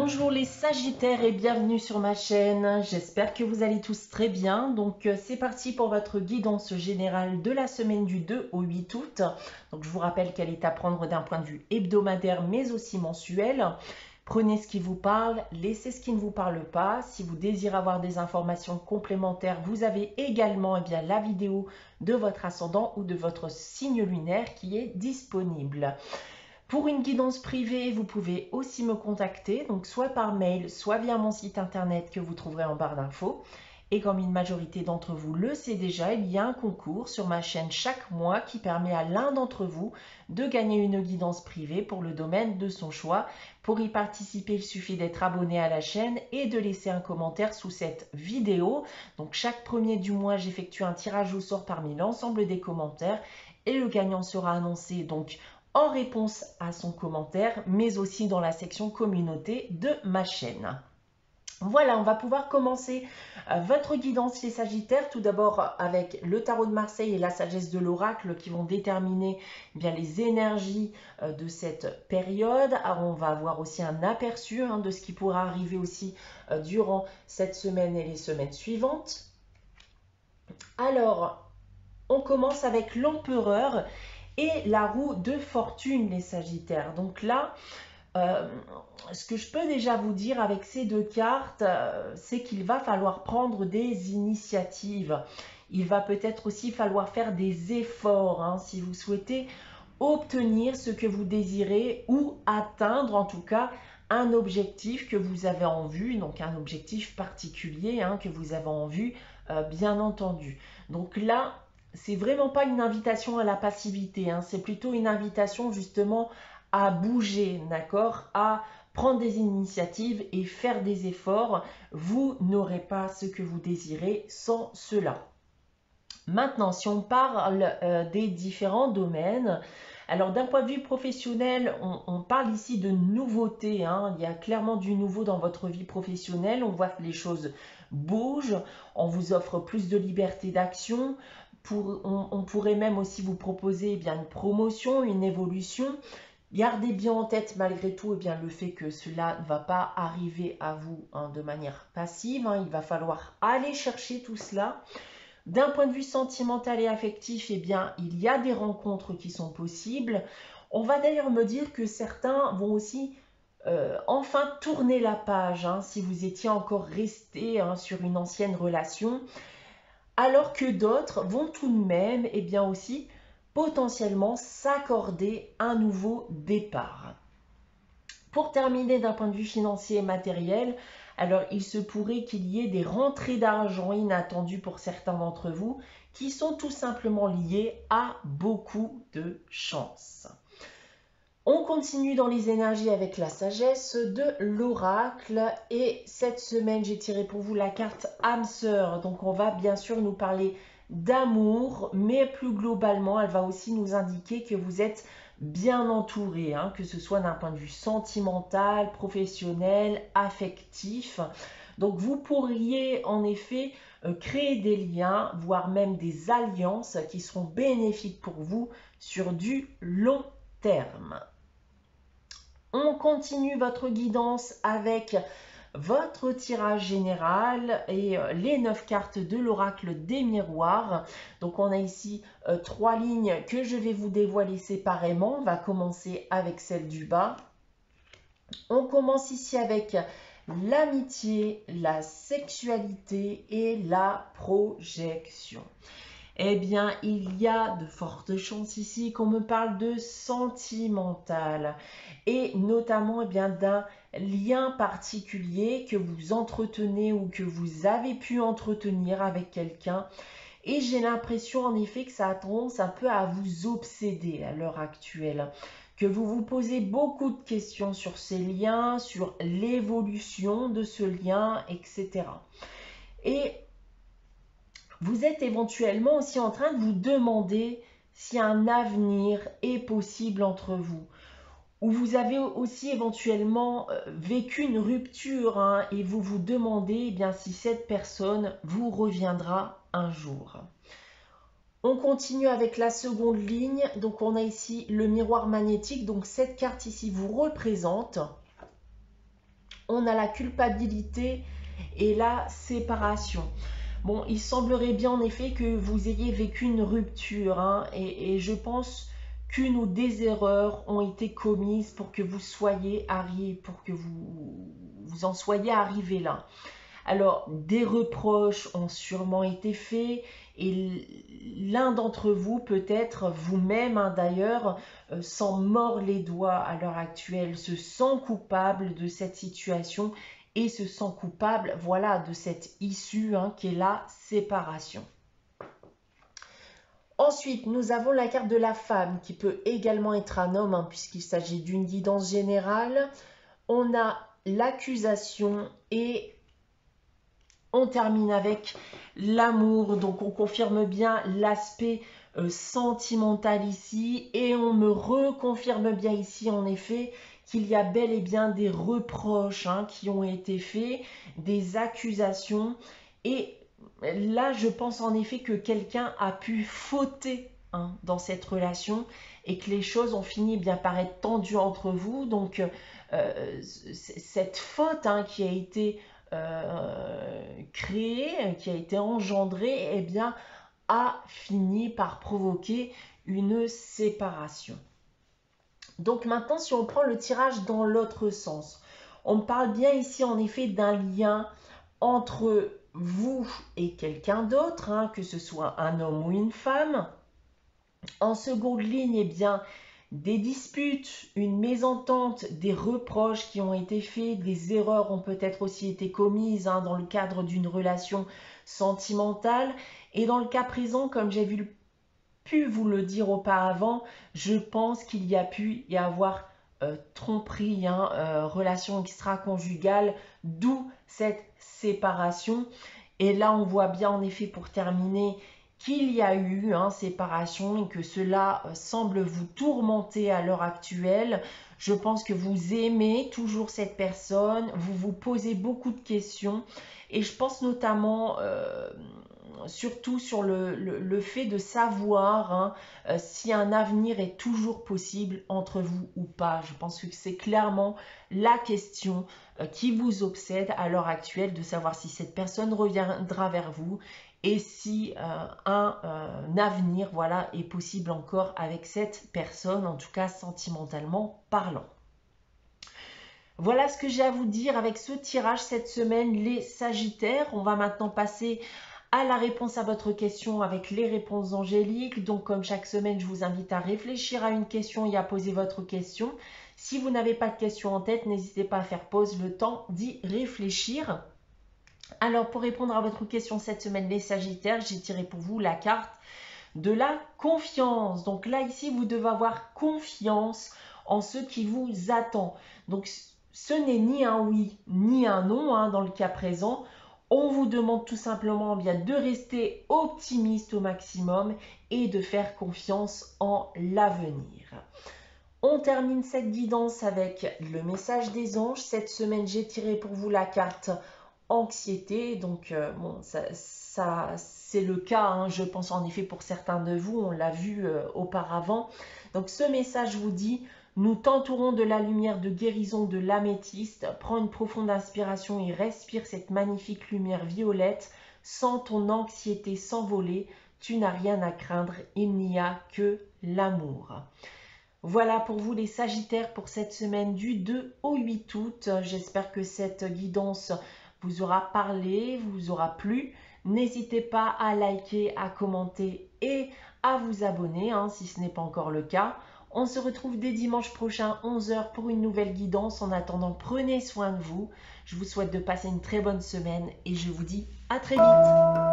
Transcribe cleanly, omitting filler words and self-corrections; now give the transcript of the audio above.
Bonjour les Sagittaires et bienvenue sur ma chaîne. J'espère que vous allez tous très bien. Donc c'est parti pour votre guidance générale de la semaine du 2 au 8 août. Donc je vous rappelle qu'elle est à prendre d'un point de vue hebdomadaire mais aussi mensuel. Prenez ce qui vous parle, laissez ce qui ne vous parle pas. Si vous désirez avoir des informations complémentaires, vous avez également la vidéo de votre ascendant ou de votre signe lunaire qui est disponible. Pour une guidance privée, vous pouvez aussi me contacter, donc soit par mail, soit via mon site internet que vous trouverez en barre d'infos. Et comme une majorité d'entre vous le sait déjà, il y a un concours sur ma chaîne chaque mois qui permet à l'un d'entre vous de gagner une guidance privée pour le domaine de son choix. Pour y participer, il suffit d'être abonné à la chaîne et de laisser un commentaire sous cette vidéo. Donc chaque premier du mois, j'effectue un tirage au sort parmi l'ensemble des commentaires et le gagnant sera annoncé donc en réponse à son commentaire, mais aussi dans la section communauté de ma chaîne. Voilà, on va pouvoir commencer votre guidance les Sagittaires, tout d'abord avec le tarot de Marseille et la sagesse de l'oracle qui vont déterminer les énergies de cette période. Alors, on va avoir aussi un aperçu de ce qui pourra arriver aussi durant cette semaine et les semaines suivantes. Alors, on commence avec l'empereur et la roue de fortune, les Sagittaires. Donc là, ce que je peux déjà vous dire avec ces deux cartes, c'est qu'il va falloir prendre des initiatives. Il va peut-être aussi falloir faire des efforts si vous souhaitez obtenir ce que vous désirez ou atteindre en tout cas un objectif que vous avez en vue, donc un objectif particulier que vous avez en vue, bien entendu. Donc là, c'est vraiment pas une invitation à la passivité, c'est plutôt une invitation justement à bouger, d'accord, à prendre des initiatives et faire des efforts. Vous n'aurez pas ce que vous désirez sans cela. Maintenant, si on parle des différents domaines, alors d'un point de vue professionnel, on parle ici de nouveautés. Il y a clairement du nouveau dans votre vie professionnelle. On voit que les choses bougent. On vous offre plus de liberté d'action. On pourrait même aussi vous proposer une promotion, une évolution. Gardez bien en tête malgré tout le fait que cela ne va pas arriver à vous de manière passive. Il va falloir aller chercher tout cela. D'un point de vue sentimental et affectif, il y a des rencontres qui sont possibles. On va d'ailleurs me dire que certains vont aussi enfin tourner la page si vous étiez encore resté sur une ancienne relation, alors que d'autres vont tout de même aussi potentiellement s'accorder un nouveau départ. Pour terminer d'un point de vue financier et matériel, alors il se pourrait qu'il y ait des rentrées d'argent inattendues pour certains d'entre vous qui sont tout simplement liées à beaucoup de chance. On continue dans les énergies avec la sagesse de l'oracle et cette semaine j'ai tiré pour vous la carte âme sœur. Donc on va bien sûr nous parler d'amour, mais plus globalement elle va aussi nous indiquer que vous êtes bien entouré, que ce soit d'un point de vue sentimental, professionnel, affectif. Donc vous pourriez en effet créer des liens, voire même des alliances qui seront bénéfiques pour vous sur du long terme. On continue votre guidance avec votre tirage général et les 9 cartes de l'oracle des miroirs. Donc on a ici 3 lignes que je vais vous dévoiler séparément. On va commencer avec celle du bas. On commence ici avec l'amitié, la sexualité et la projection. Il y a de fortes chances ici qu'on me parle de sentimental et notamment d'un lien particulier que vous entretenez ou que vous avez pu entretenir avec quelqu'un. Et j'ai l'impression en effet que ça a tendance un peu à vous obséder à l'heure actuelle, que vous vous posez beaucoup de questions sur ces liens, sur l'évolution de ce lien, etc. Et vous êtes éventuellement aussi en train de vous demander si un avenir est possible entre vous. Ou vous avez aussi éventuellement vécu une rupture et vous vous demandez si cette personne vous reviendra un jour. On continue avec la seconde ligne. Donc on a ici le miroir magnétique. Donc cette carte ici vous représente. On a la culpabilité et la séparation. Bon, il semblerait bien en effet que vous ayez vécu une rupture, hein, et je pense qu'une ou des erreurs ont été commises pour que vous soyez arrivé, pour que vous en soyez arrivé là. Alors, des reproches ont sûrement été faits et l'un d'entre vous, peut-être vous-même hein, d'ailleurs, s'en mord les doigts à l'heure actuelle, se sent coupable de cette situation et se sent coupable, voilà, de cette issue hein, qui est la séparation. Ensuite, nous avons la carte de la femme qui peut également être un homme hein, puisqu'il s'agit d'une guidance générale. On a l'accusation et on termine avec l'amour, donc on confirme bien l'aspect sentimental ici et on me reconfirme bien ici en effet qu'il y a bel et bien des reproches hein, qui ont été faits, des accusations et là je pense en effet que quelqu'un a pu fauter hein, dans cette relation et que les choses ont fini bien par être tendues entre vous, donc cette faute hein, qui a été créé, qui a été engendré, eh bien, a fini par provoquer une séparation. Donc maintenant, si on prend le tirage dans l'autre sens, on parle bien ici en effet d'un lien entre vous et quelqu'un d'autre, hein, que ce soit un homme ou une femme. En seconde ligne, eh bien, des disputes, une mésentente, des reproches qui ont été faits, des erreurs ont peut-être aussi été commises hein, dans le cadre d'une relation sentimentale. Et dans le cas présent, comme j'ai pu vous le dire auparavant, je pense qu'il y a pu y avoir tromperie, hein, relation extra-conjugale, d'où cette séparation. Et là, on voit bien en effet pour terminer qu'il y a eu hein, séparation et que cela semble vous tourmenter à l'heure actuelle. Je pense que vous aimez toujours cette personne, vous vous posez beaucoup de questions et je pense notamment surtout sur le fait de savoir hein, si un avenir est toujours possible entre vous ou pas. Je pense que c'est clairement la question qui vous obsède à l'heure actuelle, de savoir si cette personne reviendra vers vous et si un avenir voilà, est possible encore avec cette personne, en tout cas sentimentalement parlant. Voilà ce que j'ai à vous dire avec ce tirage cette semaine, les Sagittaires. On va maintenant passer à la réponse à votre question avec les réponses angéliques. Donc comme chaque semaine, je vous invite à réfléchir à une question et à poser votre question. Si vous n'avez pas de question en tête, n'hésitez pas à faire pause, le temps d'y réfléchir. Alors pour répondre à votre question cette semaine, les Sagittaires, j'ai tiré pour vous la carte de la confiance. Donc là ici, vous devez avoir confiance en ce qui vous attend. Donc ce n'est ni un oui ni un non hein, dans le cas présent. On vous demande tout simplement bien de rester optimiste au maximum et de faire confiance en l'avenir. On termine cette guidance avec le message des anges. Cette semaine, j'ai tiré pour vous la carte anxiété. Donc, bon, ça c'est le cas, hein, je pense en effet pour certains de vous, on l'a vu auparavant. Donc, ce message vous dit: nous t'entourons de la lumière de guérison de l'améthyste. Prends une profonde inspiration et respire cette magnifique lumière violette. Sens ton anxiété s'envoler. Tu n'as rien à craindre, il n'y a que l'amour. Voilà pour vous les Sagittaires pour cette semaine du 2 au 8 août. J'espère que cette guidance vous aura parlé, vous aura plu. N'hésitez pas à liker, à commenter et à vous abonner hein, si ce n'est pas encore le cas. On se retrouve dès dimanche prochain 11 h pour une nouvelle guidance. En attendant, prenez soin de vous. Je vous souhaite de passer une très bonne semaine et je vous dis à très vite.